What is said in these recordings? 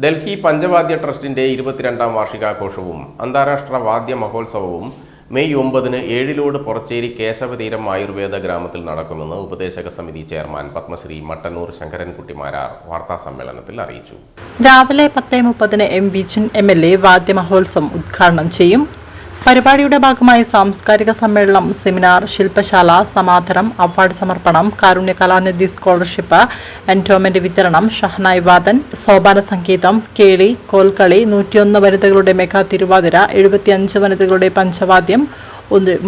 ഡൽഹി പഞ്ചവാദ്യ ട്രസ്റ്റിന്റെ 22ാം വാർഷികാഘോഷവും അന്താരാഷ്ട്ര വാദ്യ മഹോത്സവവും മെയ് 9-ന് ഏഴിലോട് പൊറച്ചേരി കേശവതീരം ആയുർവേദ ഗ്രാമത്തിൽ നടക്കുമെന്ന് ഉപദേശക സമിതി ചെയർമാൻ പത്മശ്രീ മട്ടന്നൂർ ശങ്കരൻകുട്ടി മാരാർ വാർത്താസമ്മേളനത്തിൽ അറിയിച്ചു. രാവിലെ 10:30-ന് എം വിജിൻ MLA വാദ്യ മഹോത്സവം ഉദ്ഘാടനം ചെയ്യും. പരിപാടിയുടെ ഭാഗമായി സാംസ്കാരിക സമ്മേളനം, സെമിനാർ, ശില്പശാല, സമാധനം, അവാർഡ് സമർപ്പണം, കാരുണ്യ കലാനിധി സ്കോളർഷിപ്പ്, എൻഡോമെന്റ് വിതരണം, ഷഹനായ് വാദൻ, സോപാന സംഗീതം, കേളി, കോൽക്കളി, 101 വനിതകളുടെ മെഗാ തിരുവാതിര, 75 വനിതകളുടെ പഞ്ചവാദ്യം,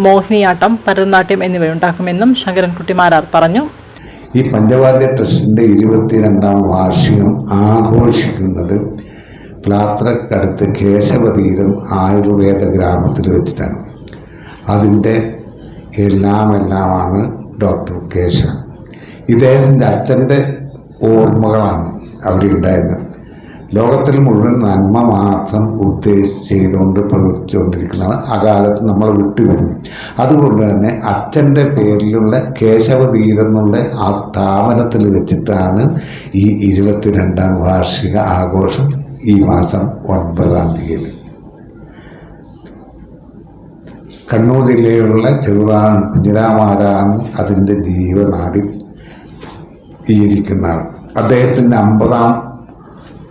മോഹിനിയാട്ടം, ഭരതനാട്യം എന്നിവയുണ്ടാക്കുമെന്നും ശങ്കരൻകുട്ടി മാരാർ പറഞ്ഞു. ഈ പഞ്ചവാദ്യ ട്രസ്റ്റിന്റെ 22ാം വാർഷികം ആഘോഷിക്കുന്നത് പ്ലാത്രക്കടുത്ത് കേശവതീരം ആയുർവേദ ഗ്രാമത്തിൽ വെച്ചിട്ടാണ്. അതിൻ്റെ എല്ലാമാണ് ഡോക്ടർ കേശവൻ. ഇദ്ദേഹത്തിൻ്റെ അച്ഛൻ്റെ ഓർമ്മകളാണ് അവിടെ ഉണ്ടായിരുന്നത്. ലോകത്തിൽ മുഴുവൻ നന്മ മാത്രം ഉദ്ദേശിച്ച് ചെയ്തുകൊണ്ട് പ്രവർത്തിച്ചുകൊണ്ടിരിക്കുന്നതാണ് അകാലത്ത് നമ്മൾ വിട്ടുവരുന്നത്. അതുകൊണ്ട് തന്നെ അച്ഛൻ്റെ പേരിലുള്ള കേശവതീരം എന്നുള്ള ആ സ്ഥാപനത്തിൽ വെച്ചിട്ടാണ് ഈ 22ാം വാർഷിക ആഘോഷം ഈ മാസം 9-ാം തീയതി. കണ്ണൂർ ജില്ലയിലുള്ള ചെറുതാഴം കുഞ്ഞിരാമാരാണ് അതിൻ്റെ ജീവനാടി ഇരിക്കുന്നതാണ്. അദ്ദേഹത്തിൻ്റെ 50ാം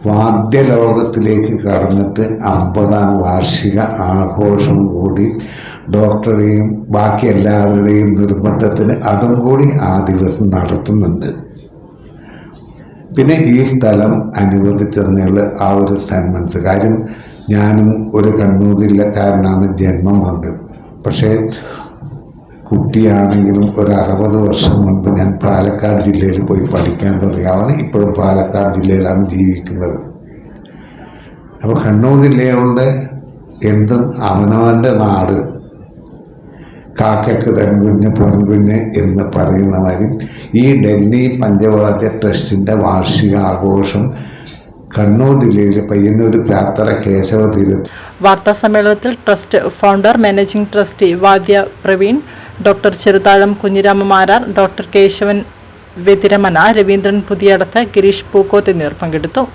വാദ്യലോകത്തിലേക്ക് കടന്നിട്ട് 50ാം വാർഷിക ആഘോഷം കൂടി ഡോക്ടറുടെയും ബാക്കി എല്ലാവരുടെയും നിർബന്ധത്തിന് അതും കൂടി ആ ദിവസം നടത്തുന്നുണ്ട്. പിന്നെ ഈ സ്ഥലം അനുവദിച്ചെന്നുള്ള ആ ഒരു സെൻമൻസ് കാര്യം, ഞാനും ഒരു കണ്ണൂർ ജില്ലക്കാരനാണ്, ജന്മം കൊണ്ട്. പക്ഷേ കുട്ടിയാണെങ്കിലും ഒരു 60 വർഷം മുൻപ് ഞാൻ പാലക്കാട് ജില്ലയിൽ പോയി പഠിക്കാൻ തുടങ്ങിയാണ്. ഇപ്പോഴും പാലക്കാട് ജില്ലയിലാണ് ജീവിക്കുന്നത്. അപ്പോൾ കണ്ണൂർ ജില്ലയുടെ എന്തും അവനവൻ്റെ നാട്, കാക്കയ്ക്ക് തൻകുഞ്ഞ് പൊൻകുഞ്ഞ് എന്ന് പറയുന്ന മാതിരി ഈ ഡൽഹി പഞ്ചവാദ്യ ട്രസ്റ്റിൻ്റെ വാർഷികാഘോഷം കണ്ണൂർ ജില്ലയിലെ പയ്യന്നൂർ പ്ലാത്തറ കേശവതീരത്തിൽ. വാർത്താ സമ്മേളനത്തിൽ ട്രസ്റ്റ് ഫൗണ്ടർ, മാനേജിംഗ് ട്രസ്റ്റി വാദ്യ പ്രവീൺ, ഡോക്ടർ ചെറുതാഴം കുഞ്ഞിരാമ മാരാർ, ഡോക്ടർ കേശവൻ വെതിരമന, രവീന്ദ്രൻ പുതിയടത്ത്, ഗിരീഷ് പൂക്കോത്ത് എന്നിവർ പങ്കെടുത്തു.